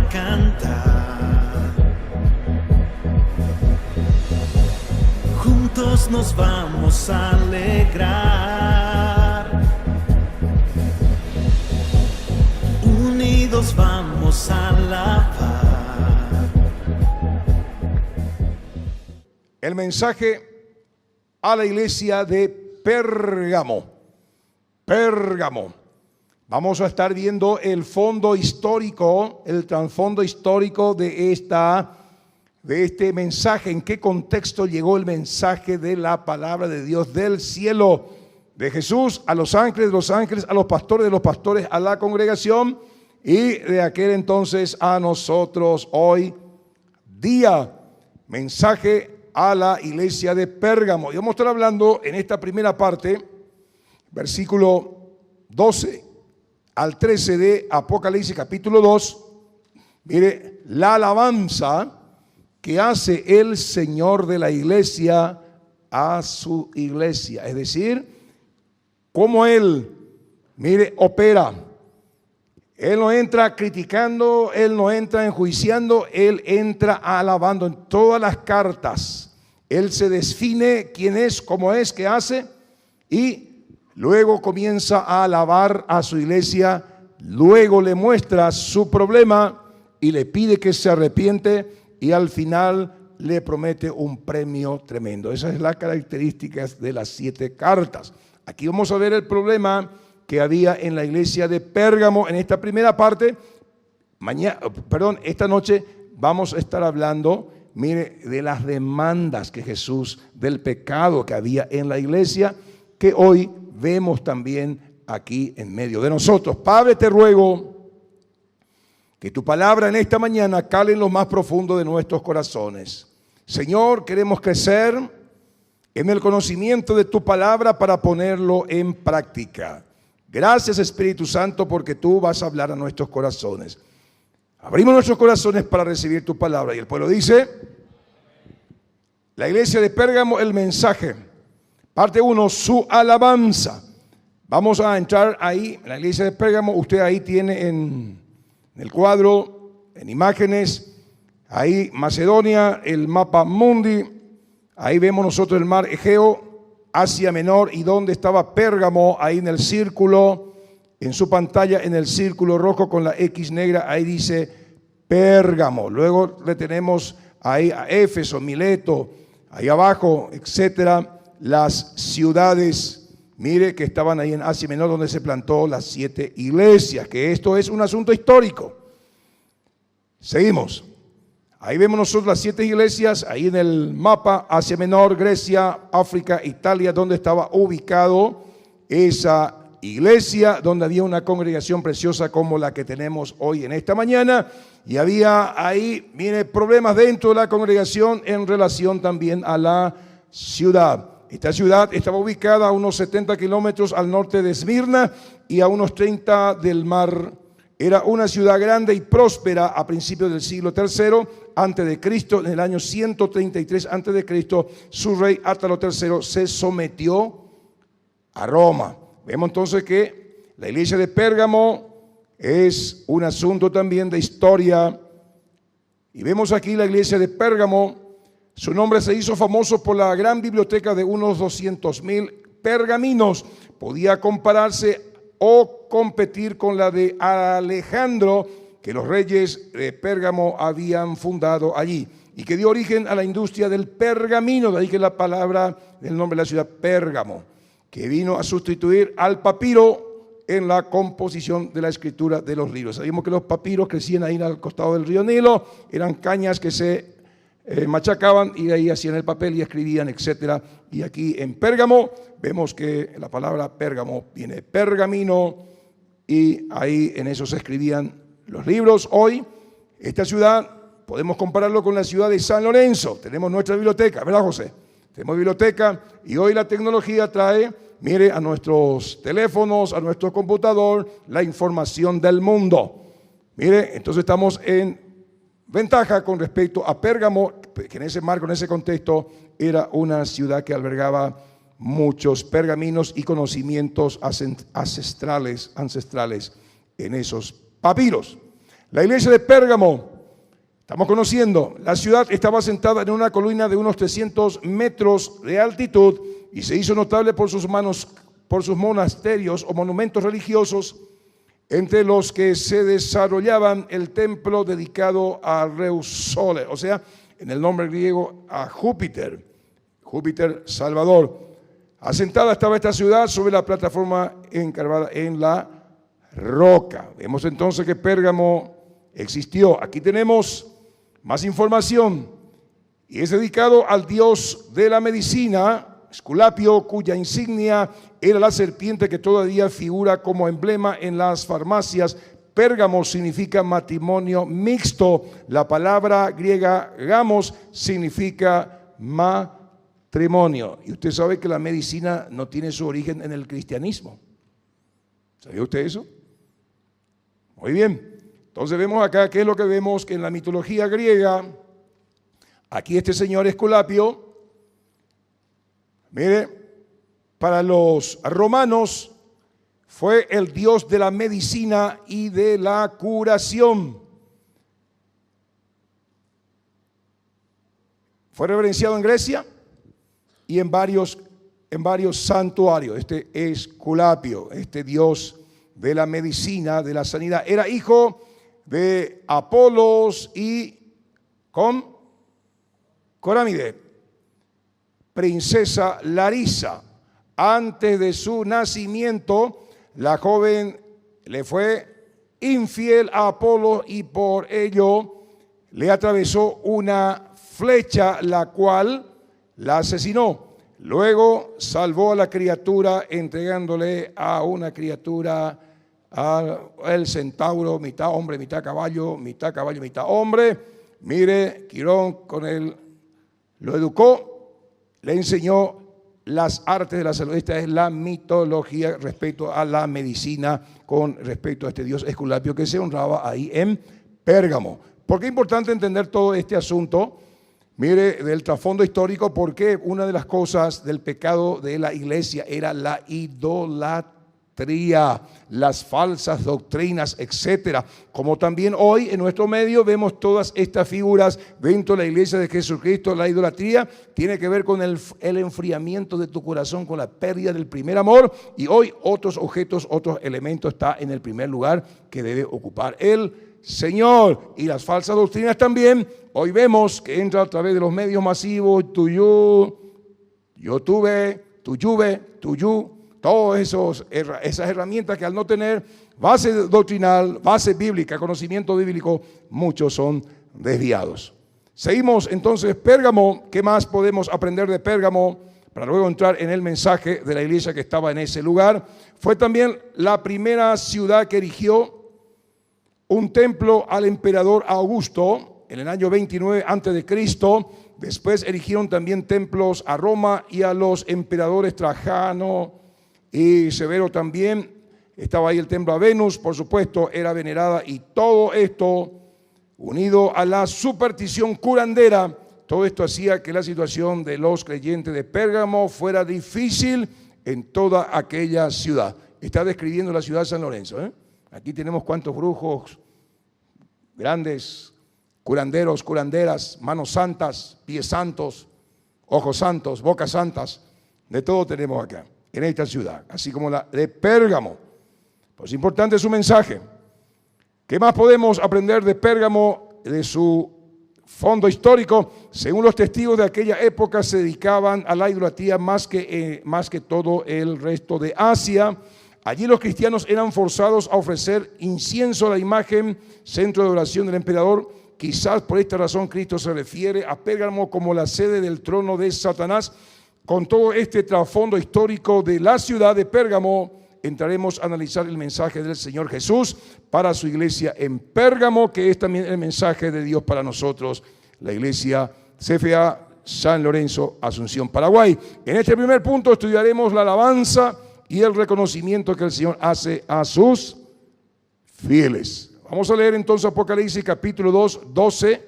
cantar. Juntos nos vamos a alegrar. Unidos vamos a alabar. El mensaje a la iglesia de Pérgamo. Pérgamo. Vamos a estar viendo el fondo histórico, el trasfondo histórico de este mensaje. ¿En qué contexto llegó el mensaje de la palabra de Dios del cielo? De Jesús a los ángeles, de los ángeles a los pastores, de los pastores a la congregación y de aquel entonces a nosotros hoy día. Mensaje a la iglesia de Pérgamo. Y vamos a estar hablando en esta primera parte, versículo 12 al 13 de Apocalipsis capítulo 2. Mire, la alabanza que hace el Señor de la iglesia a su iglesia. Es decir, cómo Él, mire, opera. Él no entra criticando, Él no entra enjuiciando, Él entra alabando en todas las cartas. Él se define quién es, cómo es, qué hace y luego comienza a alabar a su iglesia. Luego le muestra su problema y le pide que se arrepiente y al final le promete un premio tremendo. Esa es la característica de las 7 cartas. Aquí vamos a ver el problema que había en la iglesia de Pérgamo en esta primera parte. Esta noche vamos a estar hablando, mire, de las demandas que Jesús, del pecado que había en la iglesia, que hoy vemos también aquí en medio de nosotros. Padre, te ruego que tu palabra en esta mañana cale en lo más profundo de nuestros corazones. Señor, queremos crecer en el conocimiento de tu palabra para ponerlo en práctica. Gracias, Espíritu Santo, porque tú vas a hablar a nuestros corazones. Abrimos nuestros corazones para recibir tu palabra. Y el pueblo dice, la iglesia de Pérgamo, el mensaje. Parte 1, su alabanza. Vamos a entrar ahí, en la iglesia de Pérgamo. Usted ahí tiene en el cuadro, en imágenes, ahí Macedonia, el mapa mundi. Ahí vemos nosotros el mar Egeo, Asia Menor, y donde estaba Pérgamo, ahí en el círculo, en su pantalla, en el círculo rojo con la X negra, ahí dice Pérgamo. Luego le tenemos ahí a Éfeso, Mileto, ahí abajo, etcétera, las ciudades, mire, que estaban ahí en Asia Menor, donde se plantó las 7 iglesias, que esto es un asunto histórico. Seguimos. Ahí vemos nosotros las 7 iglesias, ahí en el mapa, Asia Menor, Grecia, África, Italia, donde estaba ubicado esa iglesia, donde había una congregación preciosa como la que tenemos hoy en esta mañana. Y había ahí, mire, problemas dentro de la congregación en relación también a la ciudad. Esta ciudad estaba ubicada a unos 70 kilómetros al norte de Esmirna y a unos 30 del mar. Era una ciudad grande y próspera a principios del siglo III antes de Cristo. En el año 133 antes de Cristo, su rey Átalo III se sometió a Roma. Vemos entonces que la iglesia de Pérgamo es un asunto también de historia. Y vemos aquí la iglesia de Pérgamo. Su nombre se hizo famoso por la gran biblioteca de unos 200,000 pergaminos. Podía compararse o competir con la de Alejandro, que los reyes de Pérgamo habían fundado allí y que dio origen a la industria del pergamino. De ahí que la palabra del nombre de la ciudad, Pérgamo, que vino a sustituir al papiro en la composición de la escritura de los libros. Sabemos que los papiros crecían ahí al costado del río Nilo, eran cañas que se machacaban y de ahí hacían el papel y escribían, etcétera. Y aquí en Pérgamo vemos que la palabra Pérgamo viene pergamino y ahí en eso se escribían los libros. Hoy esta ciudad podemos compararlo con la ciudad de San Lorenzo. Tenemos nuestra biblioteca, ¿verdad, José? Tenemos biblioteca y hoy la tecnología trae, mire, a nuestros teléfonos, a nuestro computador, la información del mundo. Mire, entonces estamos en ventaja con respecto a Pérgamo, que en ese marco, en ese contexto, era una ciudad que albergaba muchos pergaminos y conocimientos ancestrales en esos papiros. La iglesia de Pérgamo, estamos conociendo, la ciudad estaba asentada en una colina de unos 300 metros de altitud y se hizo notable por sus monasterios o monumentos religiosos, entre los que se desarrollaban el templo dedicado a Reusole, o sea, en el nombre griego a Júpiter, Júpiter Salvador. Asentada estaba esta ciudad sobre la plataforma encavada en la roca. Vemos entonces que Pérgamo existió. Aquí tenemos más información y es dedicado al dios de la medicina, Esculapio, cuya insignia era la serpiente que todavía figura como emblema en las farmacias. Pérgamo significa matrimonio mixto. La palabra griega gamos significa matrimonio. Y usted sabe que la medicina no tiene su origen en el cristianismo. ¿Sabía usted eso? Muy bien. Entonces vemos acá, ¿qué es lo que vemos? Que en la mitología griega, aquí este señor Esculapio, mire, para los romanos fue el dios de la medicina y de la curación. Fue reverenciado en Grecia y en varios santuarios. Este Esculapio, este dios de la medicina, de la sanidad, era hijo de Apolos y Coramide, princesa Larisa. Antes de su nacimiento, la joven le fue infiel a Apolo y por ello le atravesó una flecha, la cual la asesinó. Luego salvó a la criatura entregándole a una criatura al centauro, mitad hombre, mitad caballo, mitad hombre. Mire, Quirón con él lo educó, le enseñó las artes de la salud. Esta es la mitología respecto a la medicina, con respecto a este dios Esculapio que se honraba ahí en Pérgamo. ¿Por qué es importante entender todo este asunto? Mire, del trasfondo histórico, porque una de las cosas del pecado de la iglesia era la idolatría, las falsas doctrinas, etcétera. Como también hoy en nuestro medio vemos todas estas figuras dentro de la iglesia de Jesucristo. La idolatría tiene que ver con el enfriamiento de tu corazón, con la pérdida del primer amor, y hoy otros objetos, otros elementos está en el primer lugar que debe ocupar el Señor. Y las falsas doctrinas también, hoy vemos que entra a través de los medios masivos, YouTube, todas esas herramientas que al no tener base doctrinal, base bíblica, conocimiento bíblico, muchos son desviados. Seguimos entonces, Pérgamo. ¿Qué más podemos aprender de Pérgamo? Para luego entrar en el mensaje de la iglesia que estaba en ese lugar. Fue también la primera ciudad que erigió un templo al emperador Augusto en el año 29 a.C. Después erigieron también templos a Roma y a los emperadores Trajano y Severo también. Estaba ahí el templo a Venus, por supuesto, era venerada, y todo esto unido a la superstición curandera, todo esto hacía que la situación de los creyentes de Pérgamo fuera difícil en toda aquella ciudad. Está describiendo la ciudad de San Lorenzo, ¿eh? Aquí tenemos cuantos brujos, grandes curanderos, curanderas, manos santas, pies santos, ojos santos, bocas santas, de todo tenemos acá, en esta ciudad, así como la de Pérgamo. Pues importante su mensaje. ¿Qué más podemos aprender de Pérgamo, de su fondo histórico? Según los testigos de aquella época, se dedicaban a la idolatría más que todo el resto de Asia. Allí los cristianos eran forzados a ofrecer incienso a la imagen, centro de oración del emperador. Quizás por esta razón Cristo se refiere a Pérgamo como la sede del trono de Satanás. Con todo este trasfondo histórico de la ciudad de Pérgamo, entraremos a analizar el mensaje del Señor Jesús para su iglesia en Pérgamo, que es también el mensaje de Dios para nosotros, la iglesia CFA San Lorenzo, Asunción, Paraguay. En este primer punto estudiaremos la alabanza y el reconocimiento que el Señor hace a sus fieles. Vamos a leer entonces Apocalipsis capítulo 2, 12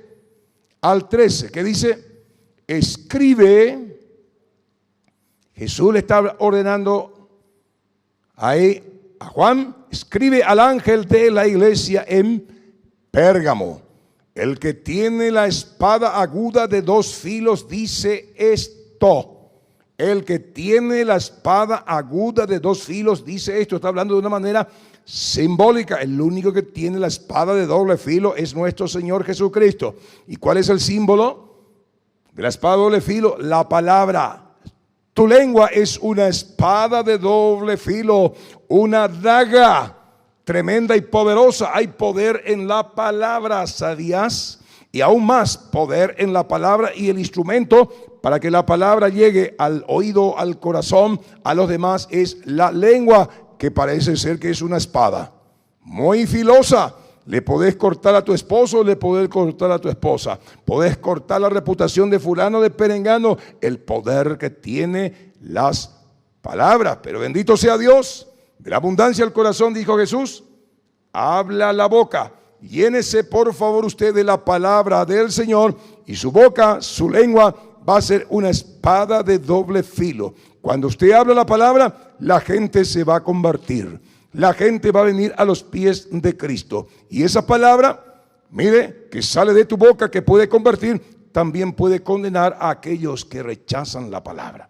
al 13, que dice: escribe. Jesús le está ordenando ahí a Juan: escribe al ángel de la iglesia en Pérgamo. El que tiene la espada aguda de dos filos dice esto. El que tiene la espada aguda de dos filos dice esto. Está hablando de una manera simbólica. El único que tiene la espada de doble filo es nuestro Señor Jesucristo. ¿Y cuál es el símbolo de la espada de doble filo? La palabra. Tu lengua es una espada de doble filo, una daga tremenda y poderosa. Hay poder en la palabra, ¿sabías? Y aún más poder en la palabra, y el instrumento para que la palabra llegue al oído, al corazón, a los demás, es la lengua, que parece ser que es una espada muy filosa. Le podés cortar a tu esposo, le podés cortar a tu esposa, podés cortar la reputación de fulano, de perengano, el poder que tiene las palabras. Pero bendito sea Dios, de la abundancia del corazón, dijo Jesús, habla la boca. Llénese por favor usted de la palabra del Señor, y su boca, su lengua, va a ser una espada de doble filo. Cuando usted habla la palabra, la gente se va a convertir. La gente va a venir a los pies de Cristo. Y esa palabra, mire, que sale de tu boca, que puede convertir, también puede condenar a aquellos que rechazan la palabra.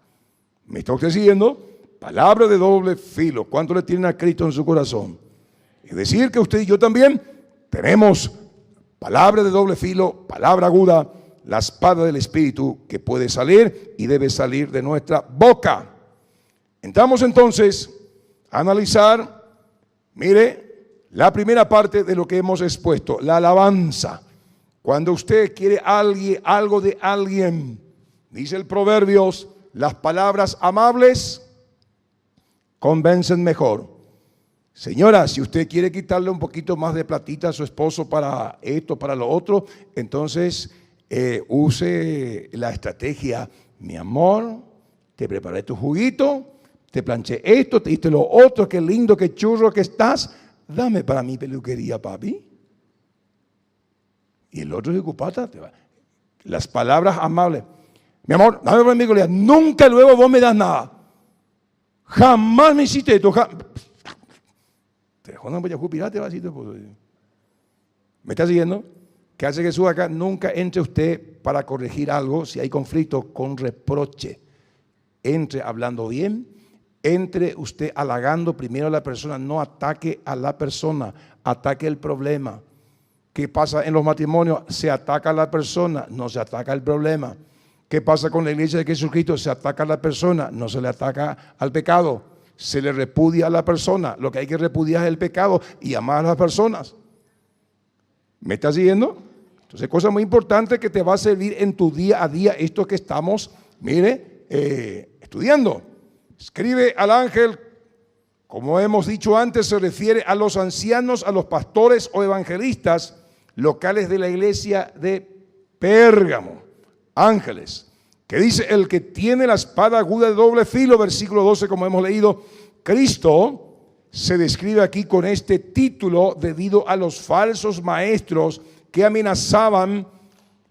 ¿Me está usted siguiendo? Palabra de doble filo. ¿Cuánto le tienen a Cristo en su corazón? Es decir, que usted y yo también tenemos palabra de doble filo, palabra aguda, la espada del Espíritu, que puede salir y debe salir de nuestra boca. Entramos entonces a analizar, mire, la primera parte de lo que hemos expuesto, la alabanza. Cuando usted quiere algo de alguien, dice el Proverbios, las palabras amables convencen mejor. Señora, si usted quiere quitarle un poquito más de platita a su esposo para esto, para lo otro, entonces use la estrategia: mi amor, te preparé tu juguito, te planché esto, te diste lo otro, qué lindo, qué churro que estás, dame para mi peluquería, papi. Y el otro dice, pata, las palabras amables. Mi amor, dame para mi peluquería, nunca luego vos me das nada. Jamás me hiciste esto. ¿Me está siguiendo? ¿Qué hace Jesús acá? Nunca entre usted para corregir algo, si hay conflicto, con reproche. Entre hablando bien, entre usted halagando primero a la persona, no ataque a la persona, ataque el problema. ¿Qué pasa en los matrimonios? Se ataca a la persona, no se ataca el problema. ¿Qué pasa con la iglesia de Jesucristo? Se ataca a la persona, no se le ataca al pecado. Se le repudia a la persona. Lo que hay que repudiar es el pecado y amar a las personas. ¿Me está siguiendo? Entonces, cosa muy importante que te va a servir en tu día a día, esto que estamos, mire, estudiando. Escribe al ángel, como hemos dicho antes, se refiere a los ancianos, a los pastores o evangelistas locales de la iglesia de Pérgamo. Ángeles, que dice, el que tiene la espada aguda de doble filo, versículo 12, como hemos leído. Cristo se describe aquí con este título debido a los falsos maestros que amenazaban.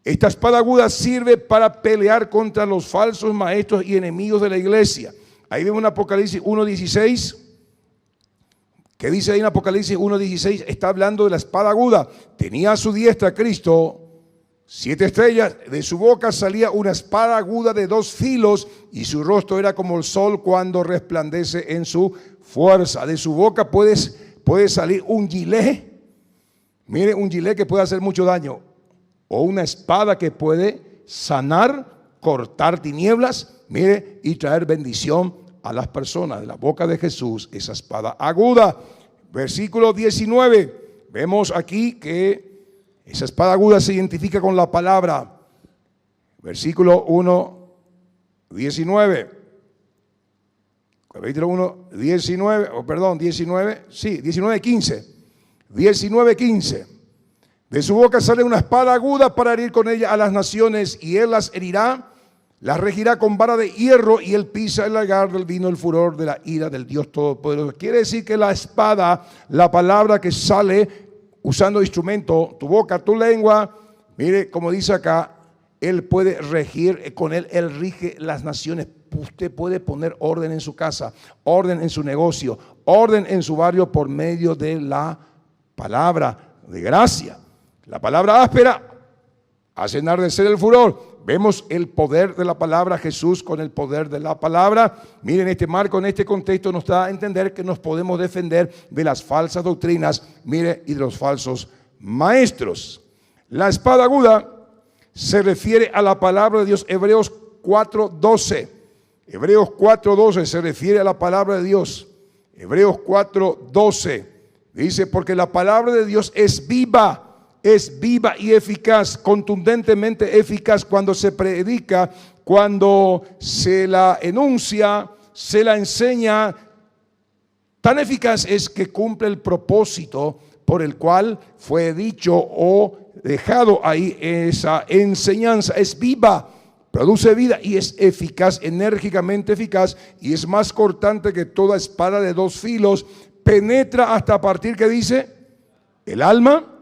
Esta espada aguda sirve para pelear contra los falsos maestros y enemigos de la iglesia. Ahí vemos en Apocalipsis 1:16, que dice ahí en Apocalipsis 1:16, está hablando de la espada aguda. Tenía a su diestra Cristo 7 estrellas, de su boca salía una espada aguda de 2 filos, y su rostro era como el sol cuando resplandece en su fuerza. De su boca puede salir un gilet, mire, un gilet que puede hacer mucho daño, o una espada que puede sanar, cortar tinieblas, mire, y traer bendición a las personas. De la boca de Jesús, esa espada aguda. Versículo 19, vemos aquí que esa espada aguda se identifica con la palabra. Versículo 1, 19. Capítulo 1, 19, perdón, 19, sí, 19, 15. 19, 15. De su boca sale una espada aguda para herir con ella a las naciones, y él las herirá, las regirá con vara de hierro, y él pisa el lagar del vino, el furor de la ira del Dios Todopoderoso. Quiere decir que la espada, la palabra que sale usando instrumento, tu boca, tu lengua, mire, como dice acá, él puede regir, con él rige las naciones. Usted puede poner orden en su casa, orden en su negocio, orden en su barrio por medio de la palabra de gracia. La palabra áspera hace enardecer el furor. Vemos el poder de la palabra, Jesús con el poder de la palabra. Miren, este marco, en este contexto nos da a entender que nos podemos defender de las falsas doctrinas, mire, y de los falsos maestros. La espada aguda se refiere a la palabra de Dios. Hebreos 4:12. Hebreos 4:12 se refiere a la palabra de Dios. Hebreos 4:12 dice, porque la palabra de Dios es viva y eficaz, contundentemente eficaz cuando se predica, cuando se la enuncia, se la enseña. Tan eficaz es que cumple el propósito por el cual fue dicho o dejado ahí esa enseñanza. Es viva, produce vida y es eficaz, enérgicamente eficaz, y es más cortante que toda espada de dos filos, penetra hasta partir, ¿qué dice? El alma,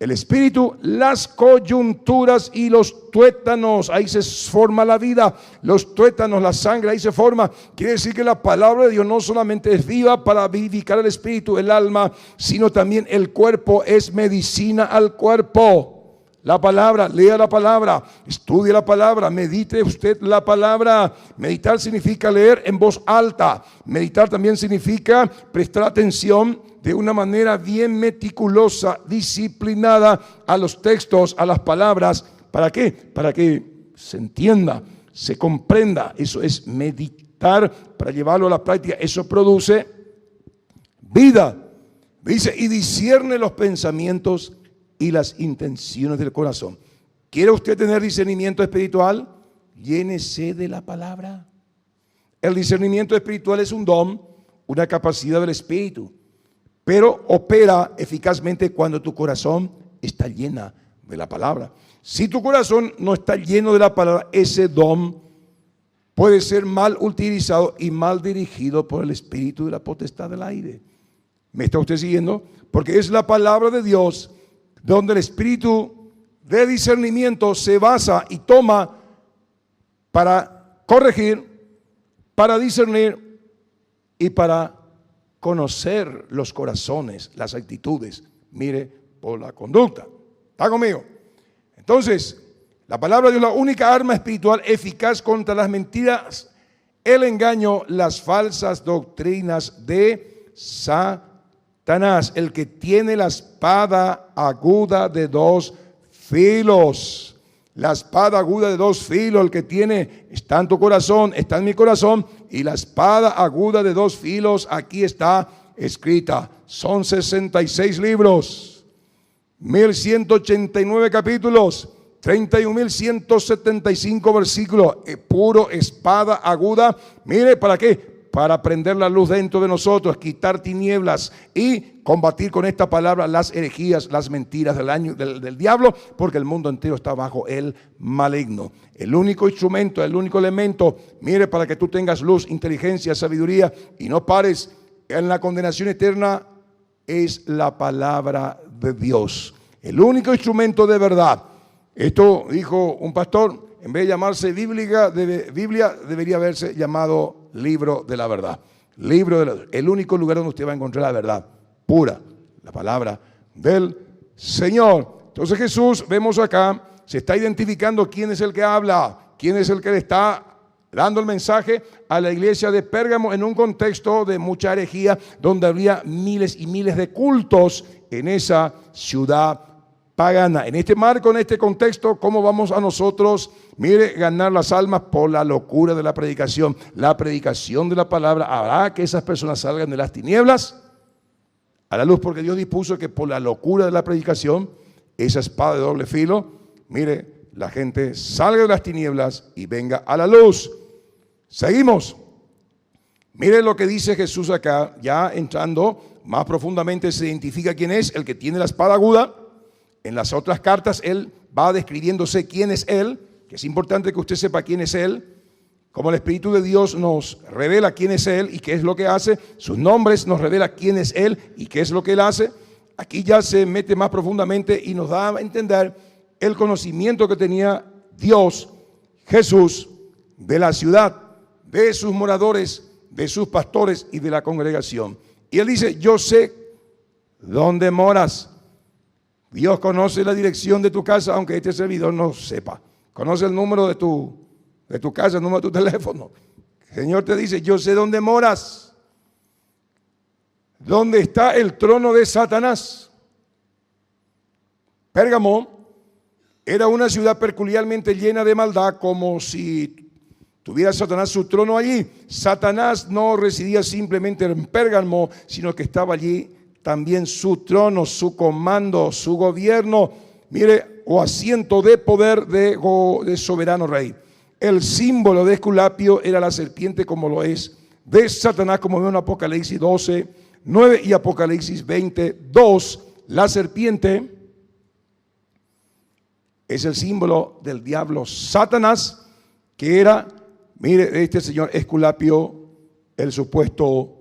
el espíritu, las coyunturas y los tuétanos. Ahí se forma la vida, los tuétanos, la sangre, ahí se forma. Quiere decir que la palabra de Dios no solamente es viva para vivificar el espíritu, el alma, sino también el cuerpo, es medicina al cuerpo. La palabra, lea la palabra, estudie la palabra, medite usted la palabra. Meditar significa leer en voz alta. Meditar también significa prestar atención de una manera bien meticulosa, disciplinada a los textos, a las palabras. ¿Para qué? Para que se entienda, se comprenda. Eso es meditar, para llevarlo a la práctica. Eso produce vida. Dice, y discierne los pensamientos y las intenciones del corazón. ¿Quiere usted tener discernimiento espiritual? Llénese de la palabra. El discernimiento espiritual es un don, una capacidad del espíritu, pero opera eficazmente cuando tu corazón está llena de la palabra. Si tu corazón no está lleno de la palabra, ese don puede ser mal utilizado y mal dirigido por el espíritu de la potestad del aire. ¿Me está usted siguiendo? Porque es la palabra de Dios donde el espíritu de discernimiento se basa y toma para corregir, para discernir y para conocer los corazones, las actitudes, mire, por la conducta. ¿Está conmigo? Entonces, la palabra de Dios es la única arma espiritual eficaz contra las mentiras, el engaño, las falsas doctrinas de Satanás. El que tiene la espada aguda de dos filos. La espada aguda de dos filos, el que tiene, está en tu corazón, está en mi corazón, y la espada aguda de dos filos aquí está escrita. Son 66 libros, 1189 capítulos, 31.175 versículos, puro espada aguda. Mire, ¿para qué? Para prender la luz dentro de nosotros, quitar tinieblas y combatir con esta palabra las herejías, las mentiras del diablo, porque el mundo entero está bajo el maligno. El único instrumento, el único elemento, mire, para que tú tengas luz, inteligencia, sabiduría y no pares en la condenación eterna, es la palabra de Dios. El único instrumento de verdad. Esto dijo un pastor, en vez de llamarse Biblia debería haberse llamado libro de la verdad. El único lugar donde usted va a encontrar la verdad pura, la palabra del Señor. Entonces Jesús, vemos acá, se está identificando quién es el que habla, quién es el que le está dando el mensaje a la iglesia de Pérgamo en un contexto de mucha herejía, donde había miles y miles de cultos en esa ciudad pagana. En este marco, en este contexto, ¿cómo vamos a nosotros, mire, ganar las almas? Por la locura de la predicación. La predicación de la palabra hará que esas personas salgan de las tinieblas a la luz, porque Dios dispuso que por la locura de la predicación, esa espada de doble filo, mire, la gente salga de las tinieblas y venga a la luz. Seguimos. Mire lo que dice Jesús acá, ya entrando más profundamente, se identifica quién es el que tiene la espada aguda. En las otras cartas él va describiéndose quién es él, que es importante que usted sepa quién es él. Como el Espíritu de Dios nos revela quién es él y qué es lo que hace, sus nombres nos revela quién es él y qué es lo que él hace. Aquí ya se mete más profundamente y nos da a entender el conocimiento que tenía Dios, Jesús, de la ciudad, de sus moradores, de sus pastores y de la congregación. Y él dice, yo sé dónde moras. Dios conoce la dirección de tu casa, aunque este servidor no sepa. Conoce el número de tu casa, el número de tu teléfono. El Señor te dice, yo sé dónde moras. ¿Dónde está el trono de Satanás? Pérgamo era una ciudad peculiarmente llena de maldad, como si tuviera Satanás su trono allí. Satanás no residía simplemente en Pérgamo, sino que estaba allí también su trono, su comando, su gobierno, mire, o asiento de poder de soberano rey. El símbolo de Esculapio era la serpiente, como lo es de Satanás, como vemos en Apocalipsis 12, 9 y Apocalipsis 20, 2. La serpiente es el símbolo del diablo Satanás, que era, mire, este señor Esculapio, el supuesto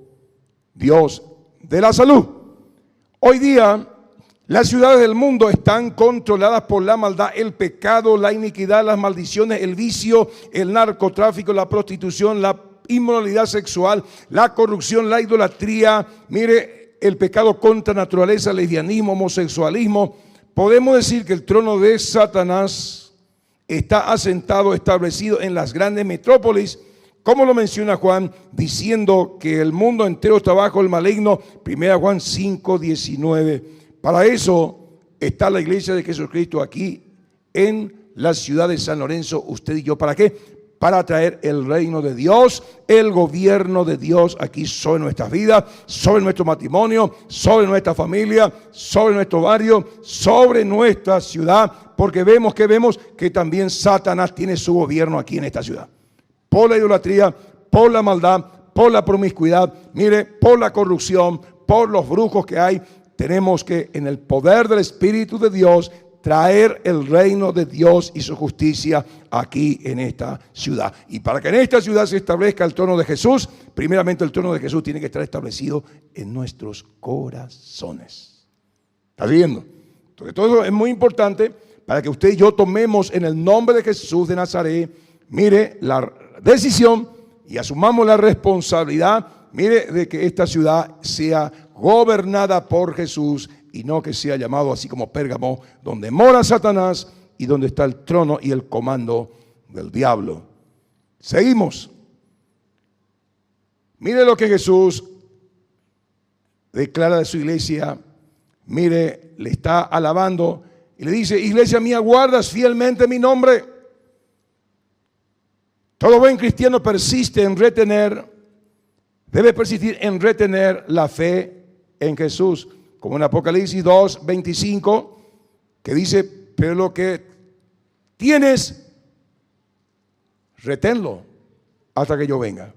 Dios de la salud. Hoy día, las ciudades del mundo están controladas por la maldad, el pecado, la iniquidad, las maldiciones, el vicio, el narcotráfico, la prostitución, la inmoralidad sexual, la corrupción, la idolatría, mire, el pecado contra naturaleza, el lesbianismo, homosexualismo. Podemos decir que el trono de Satanás está asentado, establecido en las grandes metrópolis, como lo menciona Juan, diciendo que el mundo entero está bajo el maligno. 1 Juan 5, 19. Para eso está la iglesia de Jesucristo aquí en la ciudad de San Lorenzo, usted y yo. ¿Para qué? Para traer el reino de Dios, el gobierno de Dios aquí sobre nuestras vidas, sobre nuestro matrimonio, sobre nuestra familia, sobre nuestro barrio, sobre nuestra ciudad, porque vemos que también Satanás tiene su gobierno aquí en esta ciudad. Por la idolatría, por la maldad, por la promiscuidad, mire, por la corrupción, por los brujos que hay. Tenemos que, en el poder del Espíritu de Dios, traer el reino de Dios y su justicia aquí en esta ciudad. Y para que en esta ciudad se establezca el trono de Jesús, primeramente el trono de Jesús tiene que estar establecido en nuestros corazones. ¿Estás viendo? Entonces, todo eso es muy importante para que usted y yo tomemos en el nombre de Jesús de Nazaret, mire, la decisión y asumamos la responsabilidad, mire, de que esta ciudad sea gobernada por Jesús y no que sea llamado así como Pérgamo, donde mora Satanás y donde está el trono y el comando del diablo. Seguimos. Mire lo que Jesús declara de su iglesia. Mire, le está alabando y le dice: iglesia mía, guardas fielmente mi nombre. Todo buen cristiano persiste en retener, debe persistir en retener la fe en Jesús. Como en Apocalipsis 2, 25, que dice: pero lo que tienes, reténlo hasta que yo venga.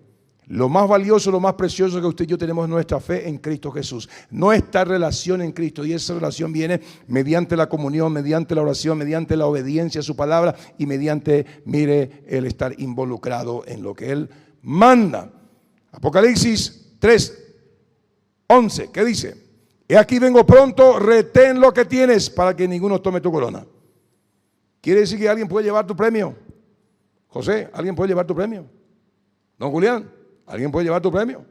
Lo más valioso, lo más precioso que usted y yo tenemos es nuestra fe en Cristo Jesús, nuestra relación en Cristo, y esa relación viene mediante la comunión, mediante la oración, mediante la obediencia a su palabra y mediante, mire, el estar involucrado en lo que Él manda. Apocalipsis 3, 11, ¿qué dice? He aquí vengo pronto, retén lo que tienes para que ninguno tome tu corona. ¿Quiere decir que alguien puede llevar tu premio? José, ¿alguien puede llevar tu premio? Don Julián, ¿alguien puede llevar tu premio?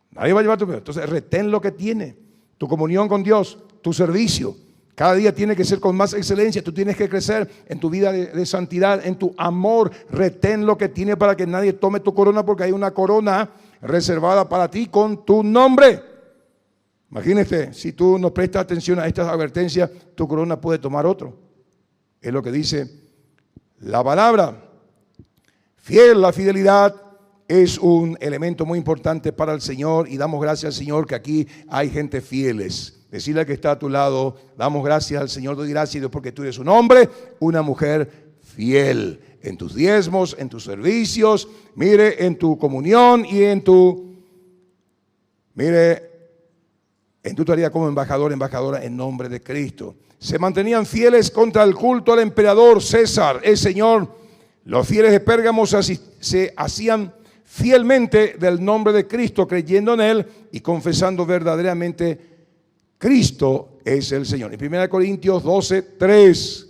Nadie va a llevar tu premio. Entonces retén lo que tiene, tu comunión con Dios, tu servicio. Cada día tiene que ser con más excelencia. Tú tienes que crecer en tu vida de santidad, en tu amor. Retén lo que tiene para que nadie tome tu corona, porque hay una corona reservada para ti con tu nombre. Imagínate, si tú no prestas atención a estas advertencias, tu corona puede tomar otro. Es lo que dice la palabra. Fiel, la fidelidad es un elemento muy importante para el Señor, y damos gracias al Señor que aquí hay gente fieles. Decirle al que está a tu lado: damos gracias al Señor, doy gracias a Dios porque tú eres un hombre, una mujer fiel en tus diezmos, en tus servicios, mire, en tu comunión y en tu tarea como embajador, embajadora en nombre de Cristo. Se mantenían fieles contra el culto al emperador César, el Señor. Los fieles de Pérgamo se hacían fielmente del nombre de Cristo, creyendo en Él y confesando verdaderamente Cristo es el Señor. En 1 Corintios 12, 3,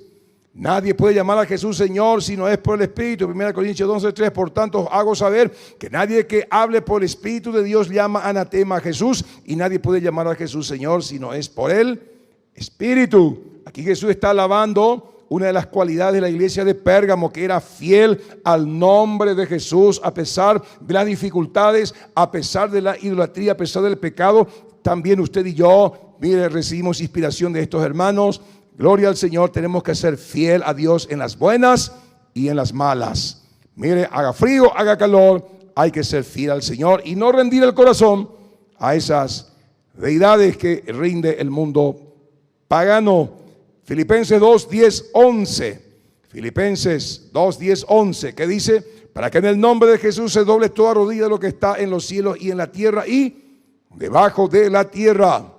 nadie puede llamar a Jesús Señor si no es por el Espíritu. 1 Corintios 12, 3, por tanto hago saber que nadie que hable por el Espíritu de Dios llama anatema a Jesús, y nadie puede llamar a Jesús Señor si no es por el espíritu. Aquí Jesús está alabando una de las cualidades de la iglesia de Pérgamo, que era fiel al nombre de Jesús a pesar de las dificultades, a pesar de la idolatría, a pesar del pecado. También usted y yo, mire, recibimos inspiración de estos hermanos. Gloria al Señor, tenemos que ser fiel a Dios en las buenas y en las malas. Mire, haga frío, haga calor, hay que ser fiel al Señor y no rendir el corazón a esas deidades que rinde el mundo pagano. Filipenses 2, 10, 11. Filipenses 2, 10, 11, que dice: para que en el nombre de Jesús se doble toda rodilla de lo que está en los cielos y en la tierra y debajo de la tierra,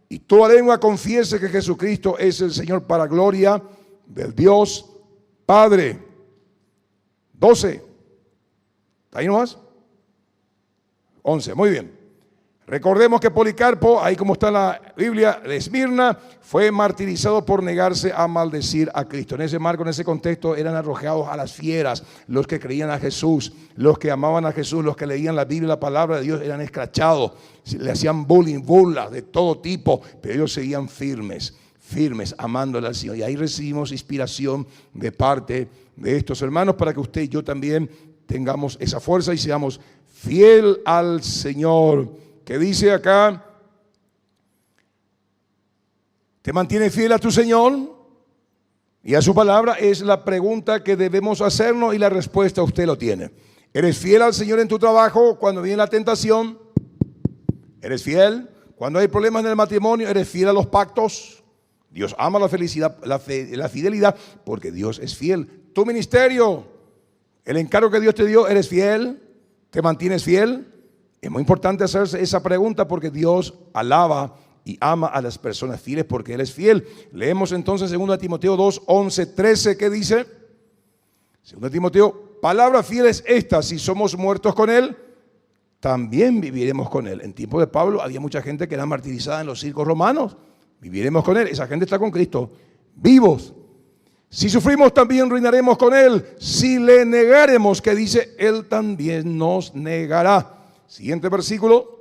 y toda lengua confiese que Jesucristo es el Señor, para gloria del Dios Padre. 12. ¿Ahí nomás? 11, muy bien. Recordemos que Policarpo, ahí como está en la Biblia, de Esmirna, fue martirizado por negarse a maldecir a Cristo. En ese marco, en ese contexto, eran arrojados a las fieras los que creían a Jesús, los que amaban a Jesús, los que leían la Biblia, la palabra de Dios, eran escrachados, le hacían bullying, burlas de todo tipo, pero ellos seguían firmes, amándole al Señor. Y ahí recibimos inspiración de parte de estos hermanos para que usted y yo también tengamos esa fuerza y seamos fiel al Señor. Que dice acá: ¿te mantienes fiel a tu Señor y a su palabra? Es la pregunta que debemos hacernos y la respuesta usted lo tiene. ¿Eres fiel al Señor en tu trabajo cuando viene la tentación? ¿Eres fiel cuando hay problemas en el matrimonio? ¿Eres fiel a los pactos? Dios ama la felicidad, la fidelidad, porque Dios es fiel. Tu ministerio, el encargo que Dios te dio, ¿eres fiel? ¿Te mantienes fiel? Es muy importante hacerse esa pregunta porque Dios alaba y ama a las personas fieles porque Él es fiel. Leemos entonces 2 Timoteo 2, 11, 13, ¿qué dice? 2 Timoteo: palabra fiel es esta: si somos muertos con Él, también viviremos con Él. En tiempo de Pablo había mucha gente que era martirizada en los circos romanos. Viviremos con Él. Esa gente está con Cristo, vivos. Si sufrimos, también reinaremos con Él. Si le negaremos, ¿qué dice? Él también nos negará. Siguiente versículo: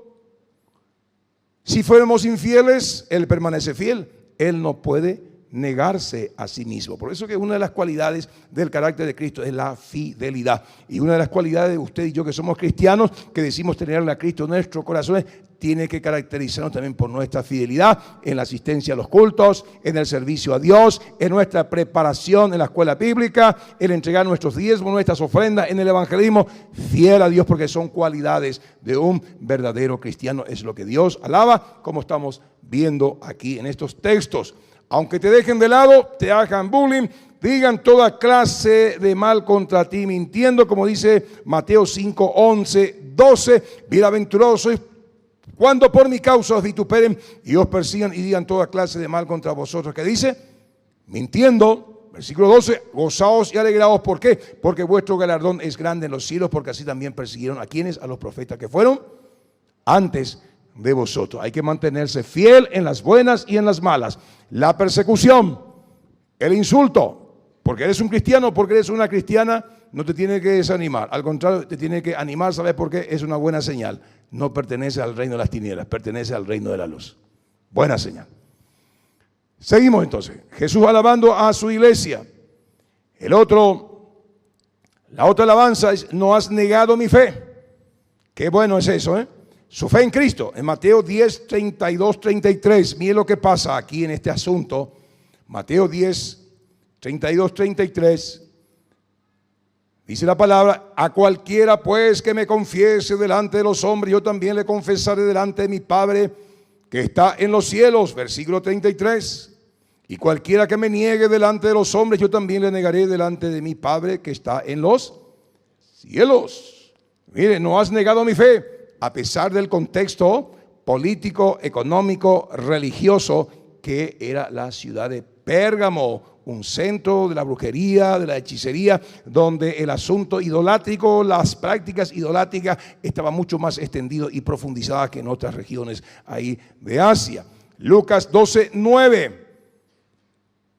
si fuéramos infieles, Él permanece fiel. Él no puede negarse a sí mismo. Por eso que una de las cualidades del carácter de Cristo es la fidelidad. Y una de las cualidades de usted y yo que somos cristianos, que decimos tener a Cristo en nuestros corazones, tiene que caracterizarnos también por nuestra fidelidad en la asistencia a los cultos, en el servicio a Dios, en nuestra preparación en la escuela bíblica, en entregar nuestros diezmos, nuestras ofrendas, en el evangelismo. Fiel a Dios, porque son cualidades de un verdadero cristiano. Es lo que Dios alaba, como estamos viendo aquí en estos textos. Aunque te dejen de lado, te hagan bullying, digan toda clase de mal contra ti, mintiendo, como dice Mateo 5, 11, 12. Bienaventurados sois cuando por mi causa os vituperen y os persigan y digan toda clase de mal contra vosotros. ¿Qué dice? Mintiendo. Versículo 12: gozaos y alegraos. ¿Por qué? Porque vuestro galardón es grande en los cielos, porque así también persiguieron a quienes, a los profetas que fueron antes de vosotros. Hay que mantenerse fiel en las buenas y en las malas. La persecución, el insulto, porque eres un cristiano, porque eres una cristiana, no te tiene que desanimar. Al contrario, te tiene que animar. ¿Sabes por qué? Es una buena señal. No pertenece al reino de las tinieblas, pertenece al reino de la luz. Buena señal. Seguimos entonces. Jesús alabando a su iglesia. La otra alabanza es: no has negado mi fe. Qué bueno es eso, ¿eh? Su fe en Cristo. En Mateo 10, 32, 33. Mire lo que pasa aquí en este asunto. Mateo 10, 32, 33. Dice la palabra: a cualquiera pues que me confiese delante de los hombres, yo también le confesaré delante de mi Padre que está en los cielos. Versículo 33. Y cualquiera que me niegue delante de los hombres, yo también le negaré delante de mi Padre que está en los cielos. Mire, no has negado mi fe, a pesar del contexto político, económico, religioso que era la ciudad de Pérgamo, un centro de la brujería, de la hechicería, donde el asunto idolátrico, las prácticas idolátricas estaban mucho más extendido y profundizadas que en otras regiones ahí de Asia. Lucas 12, 9.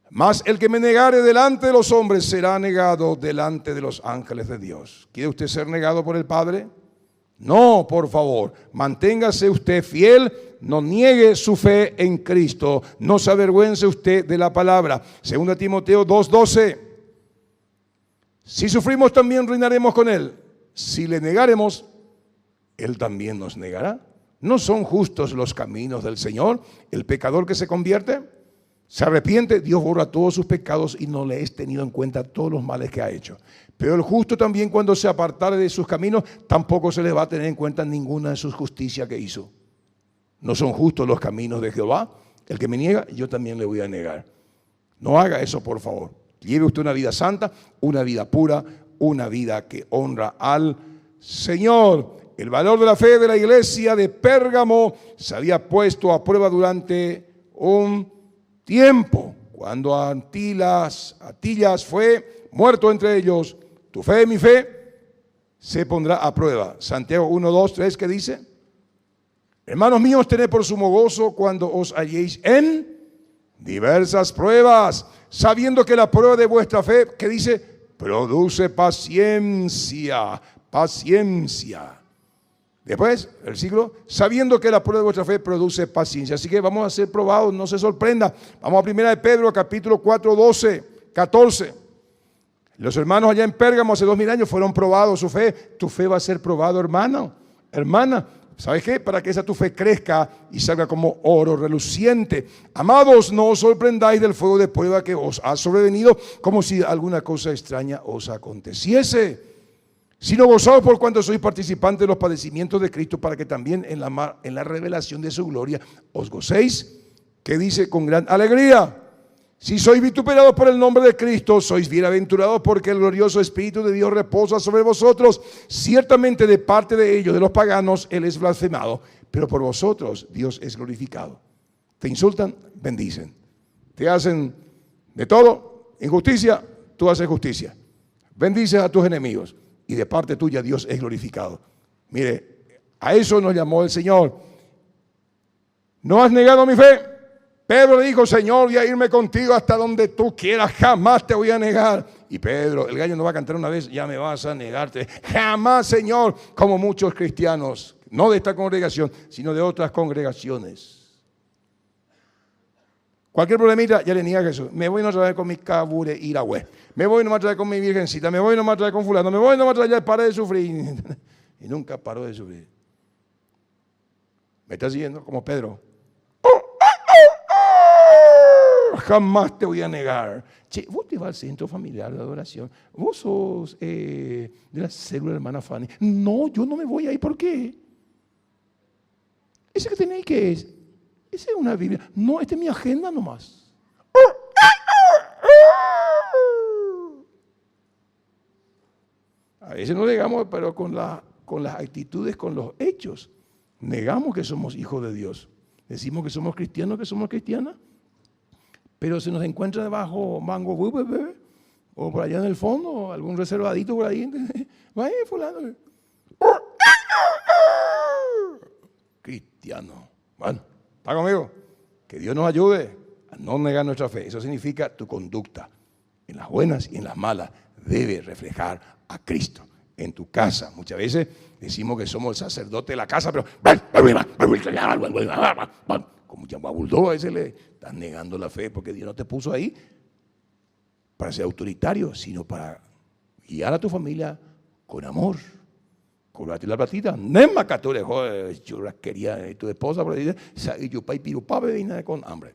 Mas el que me negare delante de los hombres será negado delante de los ángeles de Dios. ¿Quiere usted ser negado por el Padre? No, por favor, manténgase usted fiel no niegue su fe en Cristo, no se avergüence usted de la palabra. 2 Timoteo 2:12. Si sufrimos, también reinaremos con Él. Si le negaremos, Él también nos negará. ¿No son justos los caminos del Señor? El pecador que se convierte, se arrepiente, Dios borra todos sus pecados y no le es tenido en cuenta todos los males que ha hecho. Pero el justo también, cuando se apartare de sus caminos, tampoco se le va a tener en cuenta ninguna de sus justicias que hizo. No son justos los caminos de Jehová. El que me niega, yo también le voy a negar. No haga eso, por favor. Lleve usted una vida santa, una vida pura, una vida que honra al Señor. El valor de la fe de la iglesia de Pérgamo se había puesto a prueba durante un tiempo. Cuando Atillas fue muerto entre ellos, tu fe y mi fe se pondrá a prueba. Santiago 1, 2, 3, ¿qué dice? Hermanos míos, tened por sumo gozo cuando os halléis en diversas pruebas, sabiendo que la prueba de vuestra fe, ¿qué dice? Produce paciencia, paciencia. Después, el siglo, sabiendo que la prueba de vuestra fe produce paciencia. Así que vamos a ser probados, no se sorprenda. Vamos a 1 de Pedro, capítulo 4, 12, 14. Los hermanos allá en Pérgamo hace 2000 años fueron probados su fe. Tu fe va a ser probado, hermano, hermana. ¿Sabes qué? Para que esa tu fe crezca y salga como oro reluciente. Amados, no os sorprendáis del fuego de prueba que os ha sobrevenido, como si alguna cosa extraña os aconteciese. Sino gozaos por cuanto sois participantes de los padecimientos de Cristo, para que también en la revelación de su gloria os gocéis, que dice con gran alegría. Si sois vituperados por el nombre de Cristo, sois bienaventurados, porque el glorioso Espíritu de Dios reposa sobre vosotros. Ciertamente de parte de ellos, de los paganos, Él es blasfemado, pero por vosotros Dios es glorificado. Te insultan, bendicen. Te hacen de todo, injusticia, tú haces justicia. Bendices a tus enemigos y de parte tuya Dios es glorificado. Mire, a eso nos llamó el Señor. ¿No has negado mi fe? Pedro le dijo, Señor, voy a irme contigo hasta donde tú quieras, jamás te voy a negar. Y Pedro, el gallo no va a cantar una vez, ya me vas a negarte. Jamás, Señor, como muchos cristianos, no de esta congregación, sino de otras congregaciones. Cualquier problemita, ya le niega a Jesús. Me voy a traer con mi cabure iragüe. Me voy a traer con mi virgencita. Me voy a traer con fulano. Me voy a traer, ya paré de sufrir. Y nunca paró de sufrir. ¿Me estás siguiendo? Como Pedro. Jamás te voy a negar. Che, vos te vas al centro familiar de adoración. Vos sos de la célula de hermana Fanny. No, yo no me voy ahí. ¿Por qué? ¿Ese que tenéis qué es? Esa es una Biblia. No, esta es mi agenda nomás. A veces no negamos, pero con las actitudes, con los hechos, negamos que somos hijos de Dios. Decimos que somos cristianos, que somos cristianas. Pero se nos encuentra debajo mango, o por allá en el fondo, algún reservadito por ahí. Vaya, fulano. Cristiano. Bueno, ¿está conmigo? Que Dios nos ayude a no negar nuestra fe. Eso significa tu conducta, en las buenas y en las malas, debe reflejar a Cristo. En tu casa, muchas veces decimos que somos el sacerdote de la casa, pero como Yamabuldo, a veces le estás negando la fe, porque Dios no te puso ahí para ser autoritario, sino para guiar a tu familia con amor. Cobrate la platita, nema catorejo, churrasquería, tu esposa, y yo pai pirupá, bebina con hambre.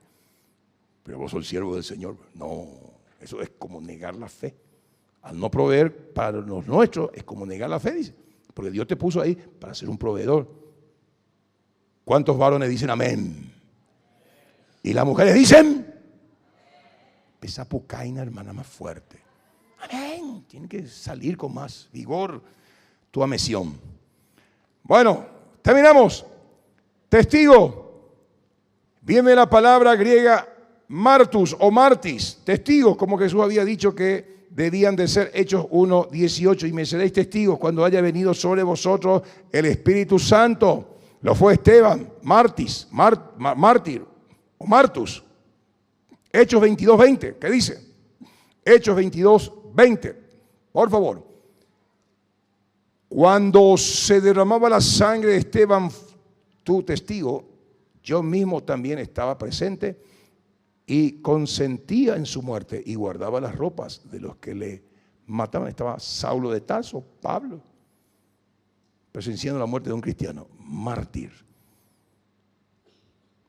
Pero vos sos el siervo del Señor. No, eso es como negar la fe. Al no proveer para los nuestros, es como negar la fe, dice. Porque Dios te puso ahí para ser un proveedor. ¿Cuántos varones dicen amén? Y las mujeres dicen, esa pucaina, hermana, más fuerte. Amén. Tiene que salir con más vigor tu amesión. Bueno, terminamos. Testigo. Viene la palabra griega martus o martis. Testigos, como Jesús había dicho que debían de ser. Hechos 1:18. Y me seréis testigos cuando haya venido sobre vosotros el Espíritu Santo. Lo fue Esteban, mártir o martus. Hechos 22:20. ¿Qué dice? Hechos 22:20. Por favor. Cuando se derramaba la sangre de Esteban, tu testigo, Yo mismo también estaba presente y consentía en su muerte y guardaba las ropas de los que le mataban. Estaba Saulo de Tarso, Pablo, presenciando la muerte de un cristiano, mártir.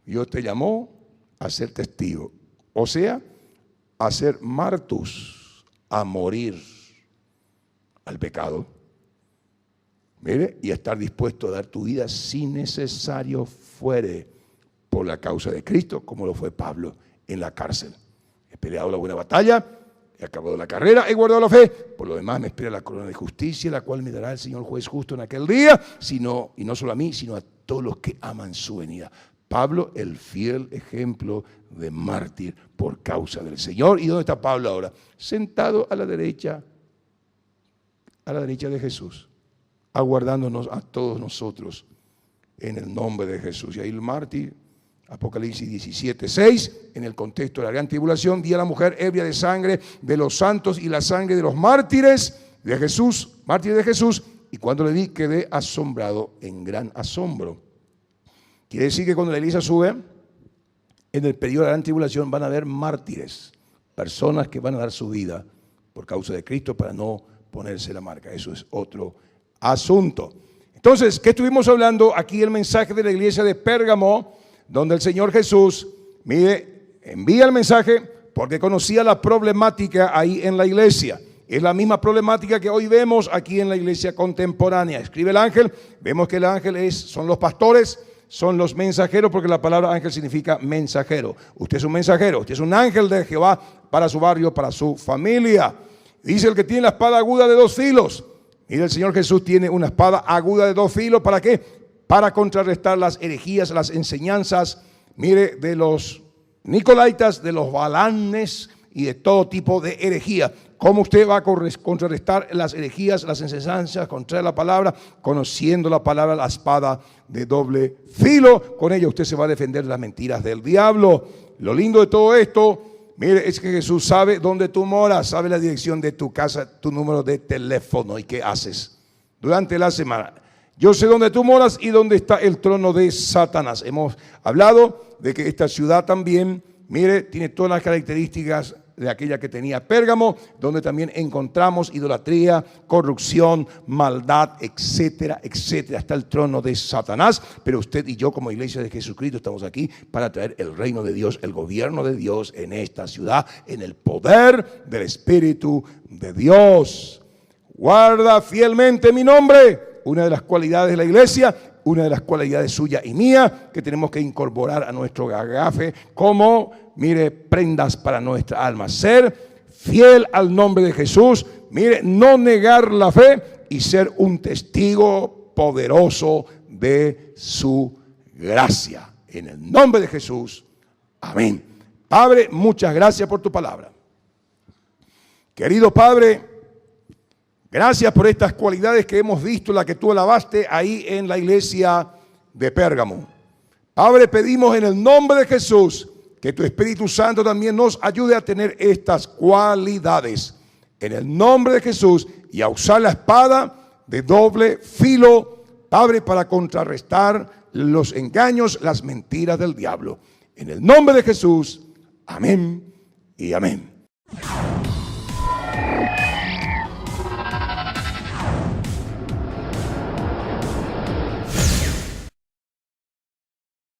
Dios te llamó a ser testigo, o sea, a ser martus, a morir al pecado. Mire, y a estar dispuesto a dar tu vida si necesario fuere por la causa de Cristo, como lo fue Pablo en la cárcel. He peleado la buena batalla, he acabado la carrera, he guardado la fe. Por lo demás me espera la corona de justicia, la cual me dará el Señor juez justo en aquel día, y no solo a mí, sino a todos los que aman su venida. Pablo, el fiel ejemplo de mártir por causa del Señor. ¿Y dónde está Pablo ahora? Sentado a la derecha de Jesús, aguardándonos a todos nosotros en el nombre de Jesús. Y ahí el mártir, Apocalipsis 17:6, en el contexto de la gran tribulación, vi a la mujer ebria de sangre de los santos y la sangre de los mártires de Jesús, mártires de Jesús, y cuando le vi quedé asombrado en gran asombro. Quiere decir que cuando la iglesia sube, en el periodo de la gran tribulación van a haber mártires, personas que van a dar su vida por causa de Cristo para no ponerse la marca. Eso es otro asunto. Entonces, ¿qué estuvimos hablando? Aquí el mensaje de la iglesia de Pérgamo, donde el Señor Jesús, mire, envía el mensaje porque conocía la problemática ahí en la iglesia. Es la misma problemática que hoy vemos aquí en la iglesia contemporánea. Escribe el ángel, vemos que el ángel son los pastores, son los mensajeros, porque la palabra ángel significa mensajero. Usted es un mensajero, usted es un ángel de Jehová para su barrio, para su familia. Dice el que tiene la espada aguda de 2 filos. Mire, el Señor Jesús tiene una espada aguda de 2 filos. ¿Para qué? Para contrarrestar las herejías, las enseñanzas, mire, de los nicolaitas, de los balanes y de todo tipo de herejía. ¿Cómo usted va a contrarrestar las herejías, las enseñanzas contra la palabra? Conociendo la palabra, la espada de doble filo. Con ella usted se va a defender de las mentiras del diablo. Lo lindo de todo esto, mire, es que Jesús sabe dónde tú moras, sabe la dirección de tu casa, tu número de teléfono y qué haces durante la semana. Yo sé dónde tú moras y dónde está el trono de Satanás. Hemos hablado de que esta ciudad también, mire, tiene todas las características de aquella que tenía Pérgamo, donde también encontramos idolatría, corrupción, maldad, etcétera, etcétera. Está el trono de Satanás, pero usted y yo como iglesia de Jesucristo estamos aquí para traer el reino de Dios, el gobierno de Dios en esta ciudad, en el poder del Espíritu de Dios. Guarda fielmente mi nombre, una de las cualidades de la iglesia, una de las cualidades suya y mía que tenemos que incorporar a nuestro agafe como, mire, prendas para nuestra alma. Ser fiel al nombre de Jesús, mire, no negar la fe y ser un testigo poderoso de su gracia. En el nombre de Jesús, amén. Padre, muchas gracias por tu palabra. Querido Padre, gracias por estas cualidades que hemos visto, la que tú alabaste ahí en la iglesia de Pérgamo. Padre, pedimos en el nombre de Jesús que tu Espíritu Santo también nos ayude a tener estas cualidades. En el nombre de Jesús, y a usar la espada de doble filo, Padre, para contrarrestar los engaños, las mentiras del diablo. En el nombre de Jesús, amén y amén.